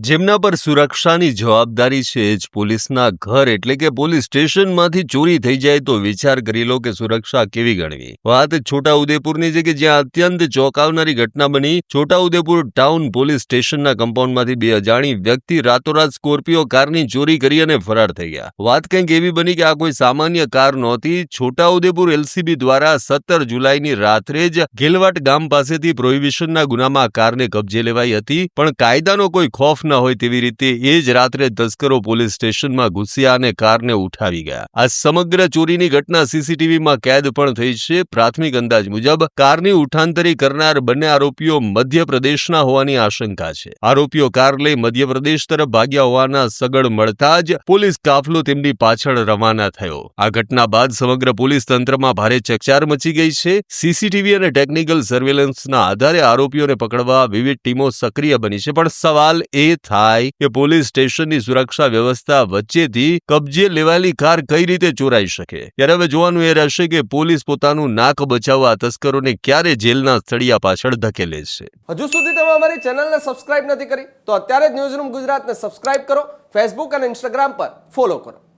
જેમના પર સુરક્ષાની જવાબદારી છે જ પોલીસના ઘર એટલે કે પોલીસ સ્ટેશનમાંથી ચોરી થઈ જાય તો વિચાર કરી લો કે સુરક્ષા કેવી ગણવી। વાત છોટાઉદેપુરની છે કે જ્યાં અત્યંત ચોંકાવનારી ઘટના બની। છોટાઉદેપુર ટાઉન પોલીસ સ્ટેશનના કમ્પાઉન્ડમાંથી બે અજાણી વ્યક્તિ રાતોરાત સ્કોર્પિયો કારની ચોરી કરી અને ફરાર થઈ ગયા। વાત કંઈક એવી બની કે આ કોઈ સામાન્ય કાર નહોતી। છોટાઉદેપુર એલસીબી દ્વારા 17 જુલાઈની રાત્રે જ ગેલવાટ ગામ પાસેથી પ્રોહિબિશનના ગુનામાં કારને કબજે લેવાઈ હતી, પણ કાયદાનો કોઈ ખોફ ન હોય તેવી રીતે એ જ રાત્રે તસ્કરો પોલીસ સ્ટેશનમાં ઘૂસ્યા અને કારને ઉઠાવી ગયા। આ સમગ્ર ચોરીની ઘટના સીસીટીવીમાં કેદ પણ થઈ છે। પ્રાથમિક અંદાજ મુજબ કારની ઉઠાંતરી કરનાર બંને આરોપીઓ મધ્યપ્રદેશના હોવાની આશંકા છે। આરોપીઓ કાર લઈ મધ્યપ્રદેશ તરફ ભાગ્યા હોવાના સગળ મળતા જ પોલીસ કાફલો તેમની પાછળ રવાના થયો। આ ઘટના બાદ સમગ્ર પોલીસ તંત્રમાં ભારે ચકચાર મચી ગઈ છે। સીસીટીવી અને ટેકનિકલ સર્વેલન્સના આધારે આરોપીઓને પકડવા વિવિધ ટીમો સક્રિય બની છે, પણ સવાલ એ થાય કે પોલીસ સ્ટેશનની સુરક્ષા વ્યવસ્થા વચ્ચેથી કબજે લેવાયેલી કાર કઈ રીતે ચોરાઈ શકે। ત્યારે હવે જોવાનું એ રહેશે કે પોલીસ પોતાનું નાક બચાવવા તસ્કરોને ક્યારે જેલના સ્થળિયા પાછળ ધકેલે છે। હજુ સુધી તમે અમારી ચેનલને સબસ્ક્રાઇબ નથી કરી તો અત્યારે જ ન્યૂઝરૂમ ગુજરાતને સબસ્ક્રાઇબ કરો, ફેસબુક અને ઇન્સ્ટાગ્રામ પર ફોલો કરો।